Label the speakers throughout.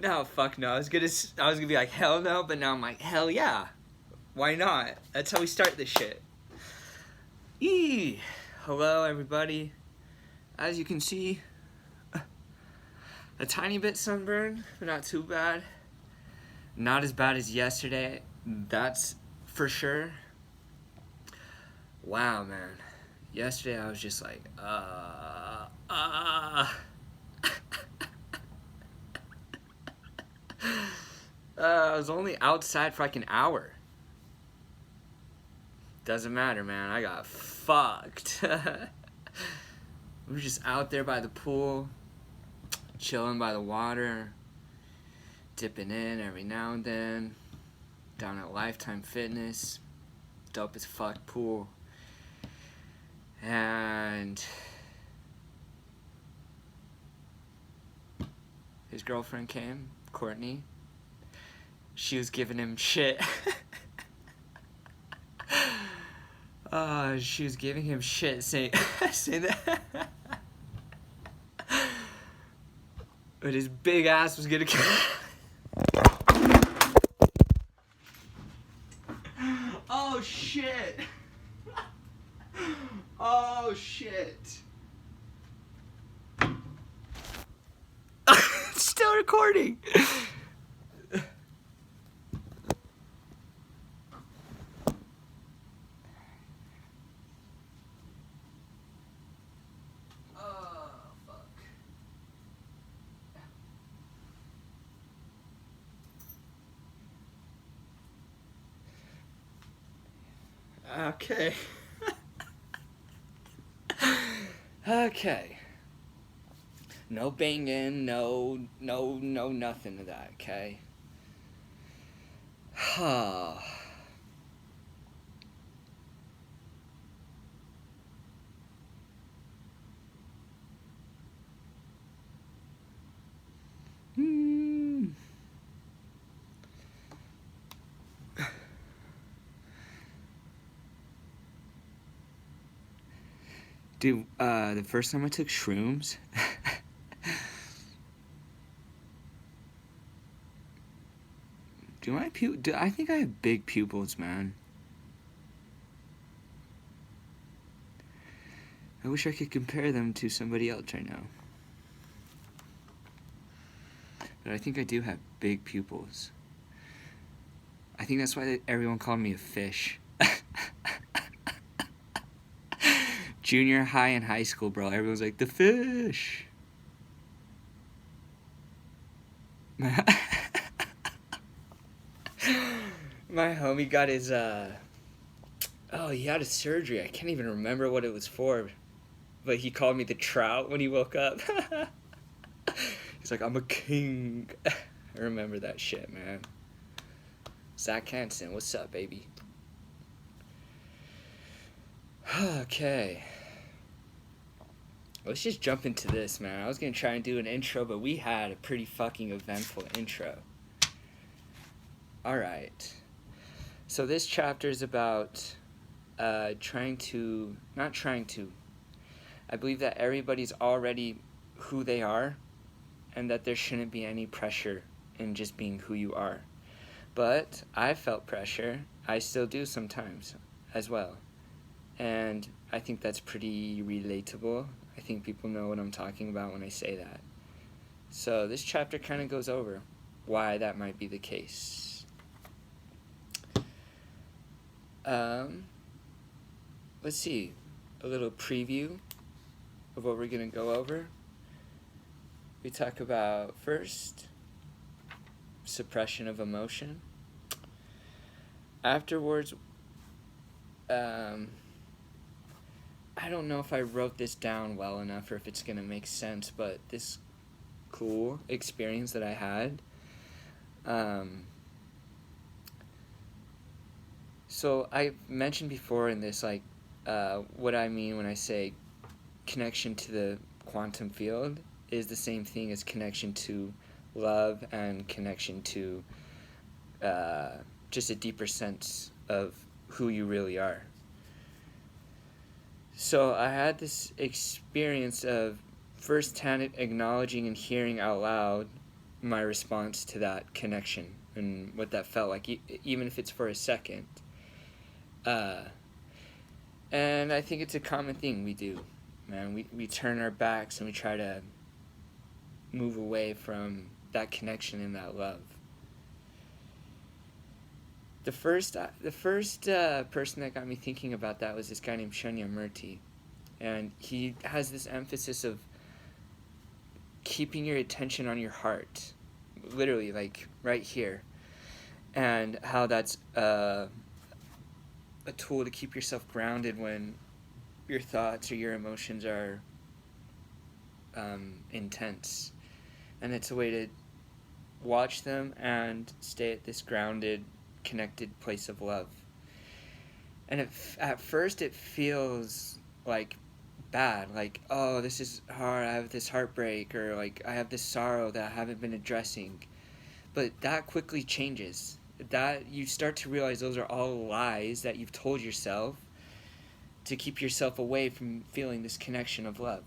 Speaker 1: No, fuck no. I was gonna be like, hell no, but now I'm like, hell yeah. Why not? That's how we start this shit. Hello, everybody. As you can see, a tiny bit sunburned, but not too bad. Not as bad as yesterday, that's for sure. Wow, man. Yesterday I was just like, I was only outside for like an hour. Doesn't matter, man. I got fucked. We were just out there by the pool, chilling by the water, dipping in every now and then, down at Lifetime Fitness, dope as fuck pool. And his girlfriend came, Courtney. She was giving him shit. She was giving him shit, saying that. But his big ass was gonna Oh shit! Oh shit! It's still recording! Okay. Okay. No banging, no nothing of that, okay? Dude, the first time I took shrooms, I think I have big pupils, man. I wish I could compare them to somebody else right now. But I think I do have big pupils. I think that's why everyone called me a fish. Junior high and high school, bro. Everyone's like, the fish. My homie got his, he had a surgery. I can't even remember what it was for. But he called me the trout when he woke up. He's like, I'm a king. I remember that shit, man. Zach Hansen, what's up, baby? Okay. Let's just jump into this, man. I was gonna try and do an intro, but we had a pretty fucking eventful intro. Alright. So this chapter is about I believe that everybody's already who they are, and that there shouldn't be any pressure in just being who you are. But I felt pressure. I still do sometimes as well. And I think that's pretty relatable. I think people know what I'm talking about when I say that. So this chapter kind of goes over why that might be the case. Let's see. A little preview of what we're going to go over. We talk about, first, suppression of emotion. Afterwards, I don't know if I wrote this down well enough or if it's going to make sense, but this cool experience that I had. So I mentioned before in this, like, what I mean when I say connection to the quantum field is the same thing as connection to love and connection to just a deeper sense of who you really are. So I had this experience of first-hand acknowledging and hearing out loud my response to that connection and what that felt like, even if it's for a second. And I think it's a common thing we do, man. We turn our backs and we try to move away from that connection and that love. The first person that got me thinking about that was this guy named Shunya Murti. And he has this emphasis of keeping your attention on your heart, literally, like right here, and how that's a tool to keep yourself grounded when your thoughts or your emotions are intense. And it's a way to watch them and stay at this grounded, connected place of love. And at first it feels like bad, like, oh, this is hard, I have this heartbreak, or like I have this sorrow that I haven't been addressing. But that quickly changes. That you start to realize those are all lies that you've told yourself to keep yourself away from feeling this connection of love.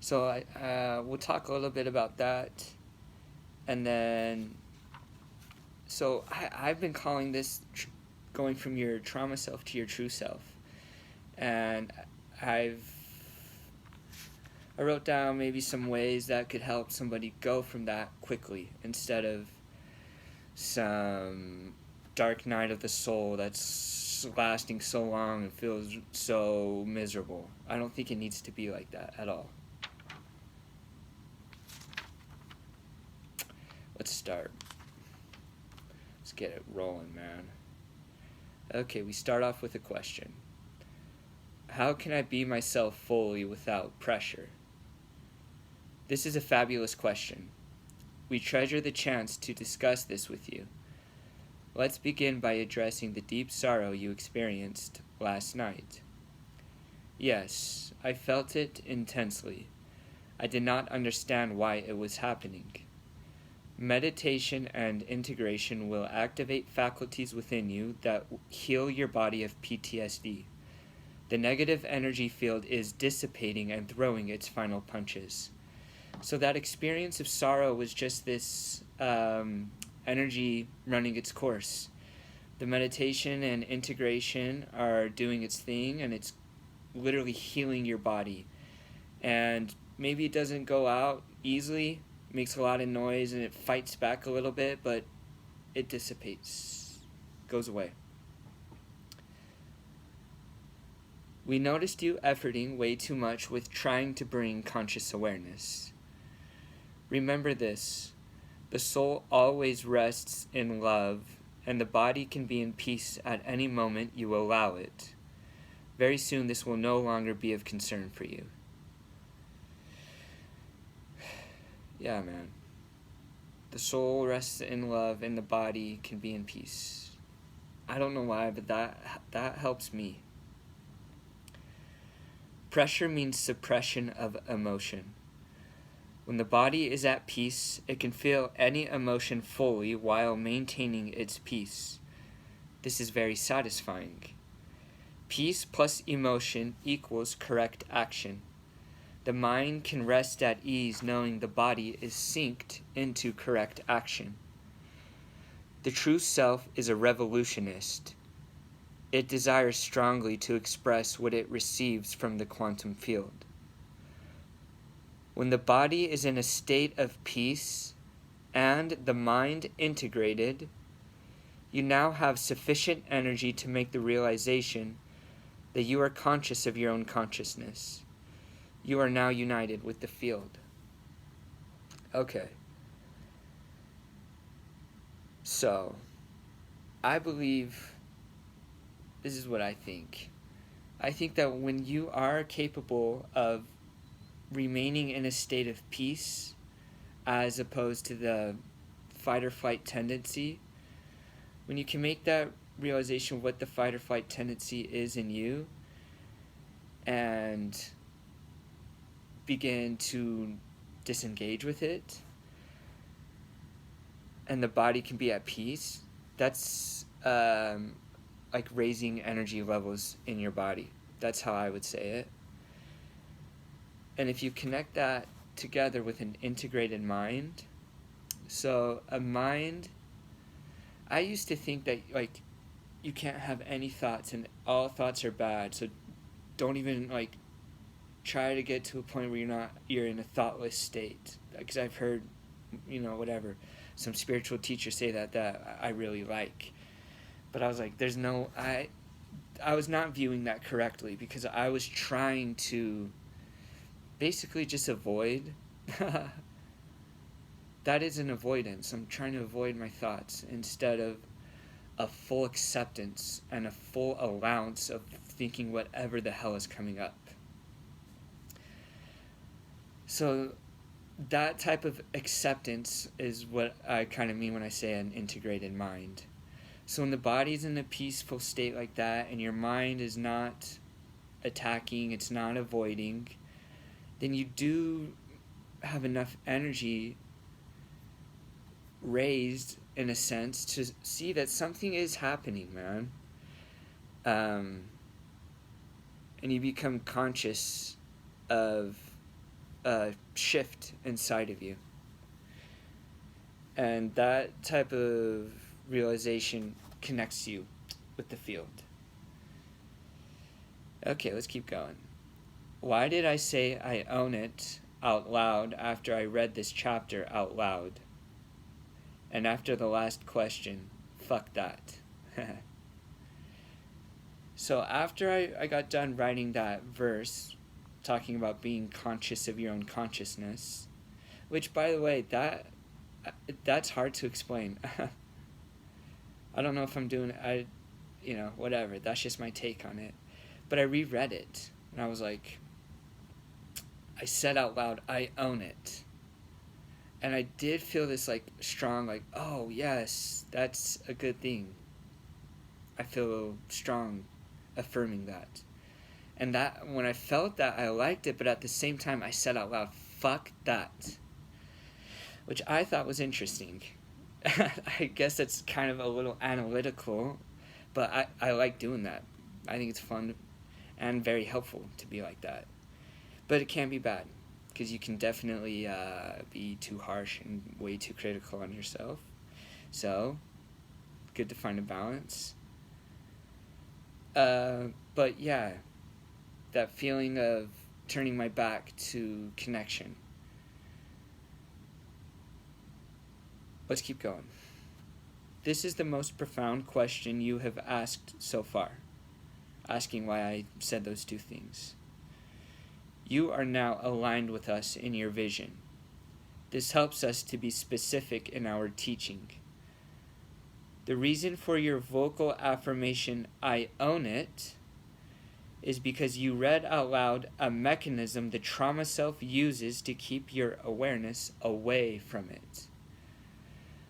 Speaker 1: So we'll talk a little bit about that. And then, so I've been calling this going from your trauma self to your true self. And I wrote down maybe some ways that could help somebody go from that quickly, instead of some dark night of the soul that's lasting so long and feels so miserable. I don't think it needs to be like that at all. Let's start. Let's get it rolling, man. Okay, we start off with a question. How can I be myself fully without pressure? This is a fabulous question. We treasure the chance to discuss this with you. Let's begin by addressing the deep sorrow you experienced last night. Yes, I felt it intensely. I did not understand why it was happening. Meditation and integration will activate faculties within you that heal your body of PTSD. The negative energy field is dissipating and throwing its final punches. So that experience of sorrow was just this energy running its course. The meditation and integration are doing its thing, and it's literally healing your body. And maybe it doesn't go out easily, makes a lot of noise, and it fights back a little bit, but it dissipates, goes away. We noticed you efforting way too much with trying to bring conscious awareness. Remember this: the soul always rests in love, and the body can be in peace at any moment you allow it. Very soon this will no longer be of concern for you. Yeah, man. The soul rests in love, and the body can be in peace. I don't know why, but that helps me. Pressure means suppression of emotion. When the body is at peace, it can feel any emotion fully while maintaining its peace. This is very satisfying. Peace plus emotion equals correct action. The mind can rest at ease knowing the body is synced into correct action. The true self is a revolutionist. It desires strongly to express what it receives from the quantum field. When the body is in a state of peace and the mind integrated, you now have sufficient energy to make the realization that you are conscious of your own consciousness. You are now united with the field. Okay. So, I believe, this is what I think. I think that when you are capable of remaining in a state of peace, as opposed to the fight or flight tendency, when you can make that realization of what the fight or flight tendency is in you, and begin to disengage with it, and the body can be at peace, that's like raising energy levels in your body. That's how I would say it. And if you connect that together with an integrated mind. So a mind, I used to think that like you can't have any thoughts and all thoughts are bad, so don't even like try to get to a point where you're in a thoughtless state, because I've heard, whatever, some spiritual teachers say that I really like. But I was like, I was not viewing that correctly, because I was trying to basically just avoid that is an avoidance. I'm trying to avoid my thoughts instead of a full acceptance and a full allowance of thinking whatever the hell is coming up. So that type of acceptance is what I kind of mean when I say an integrated mind. So when the body's in a peaceful state like that and your mind is not attacking, it's not avoiding, then you do have enough energy raised, in a sense, to see that something is happening, man. And you become conscious of a shift inside of you. And that type of realization connects you with the field. Okay, let's keep going. Why did I say I own it out loud after I read this chapter out loud? And after the last question, fuck that. So after I got done writing that verse, talking about being conscious of your own consciousness, which, by the way, that's hard to explain. I don't know if I'm doing whatever. That's just my take on it. But I reread it, and I was like, I said out loud, I own it. And I did feel this like strong, like, oh yes, that's a good thing. I feel strong affirming that. And that, when I felt that, I liked it, but at the same time I said out loud, fuck that. Which I thought was interesting. I guess it's kind of a little analytical, but I like doing that. I think it's fun and very helpful to be like that. But it can be bad, because you can definitely be too harsh and way too critical on yourself. So, good to find a balance. But yeah, that feeling of turning my back to connection. Let's keep going. This is the most profound question you have asked so far, asking why I said those two things. You are now aligned with us in your vision. This helps us to be specific in our teaching. The reason for your vocal affirmation, I own it, is because you read out loud a mechanism the trauma self uses to keep your awareness away from it.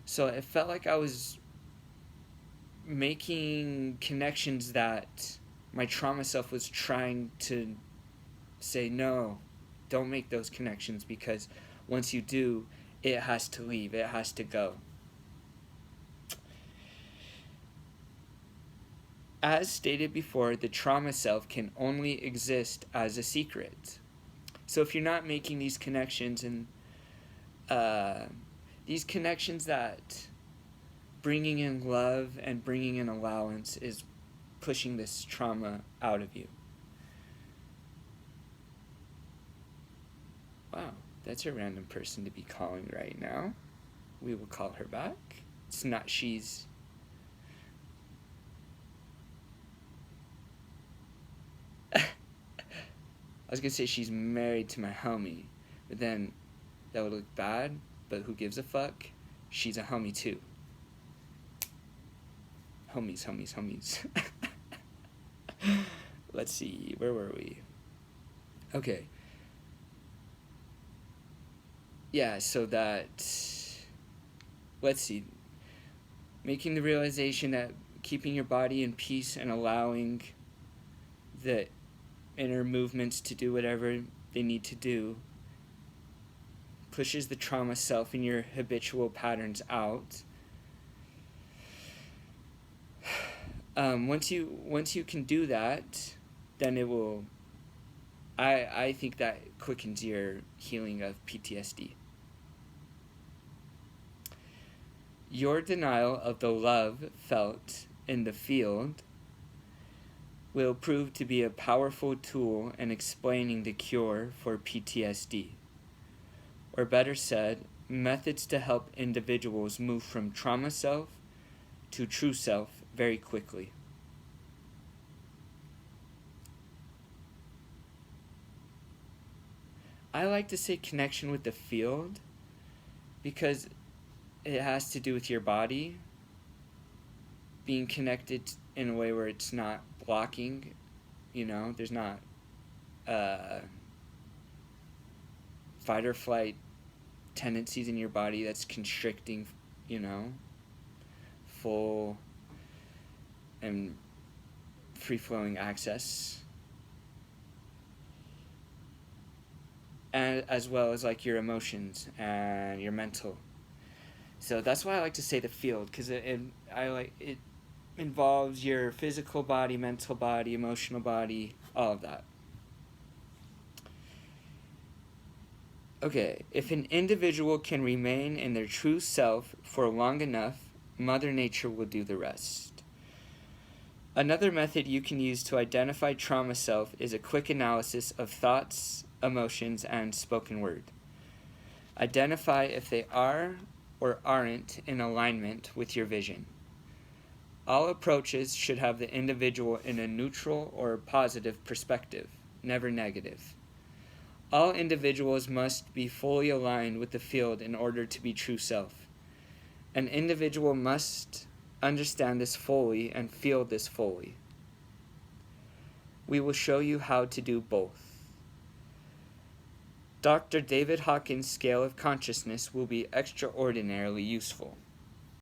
Speaker 1: So it felt like I was making connections that my trauma self was trying to say, no, don't make those connections, because once you do, it has to leave, it has to go. As stated before, the trauma self can only exist as a secret. So if you're not making these connections, and these connections that bringing in love and bringing in allowance is pushing this trauma out of you. Wow, that's a random person to be calling right now. We will call her back. It's not she's. I was going to say she's married to my homie, but then that would look bad, but who gives a fuck? She's a homie too. Homies. Let's see, where were we? Okay. Yeah, so that, let's see, making the realization that keeping your body in peace and allowing the inner movements to do whatever they need to do pushes the trauma self and your habitual patterns out. Once you can do that, then it will I think that quickens your healing of PTSD. Your denial of the love felt in the field will prove to be a powerful tool in explaining the cure for PTSD. Or better said, methods to help individuals move from trauma self to true self very quickly. I like to say connection with the field because it has to do with your body being connected in a way where it's not blocking, there's not fight or flight tendencies in your body that's constricting, full and free-flowing access. And as well as like your emotions and your mental. So that's why I like to say the field, because it involves your physical body, mental body, emotional body, all of that. Okay, if an individual can remain in their true self for long enough, Mother Nature will do the rest. Another method you can use to identify trauma self is a quick analysis of thoughts, emotions, and spoken word. Identify if they are or aren't in alignment with your vision. All approaches should have the individual in a neutral or positive perspective, never negative. All individuals must be fully aligned with the field in order to be true self. An individual must understand this fully and feel this fully. We will show you how to do both. Dr. David Hawkins' scale of consciousness will be extraordinarily useful.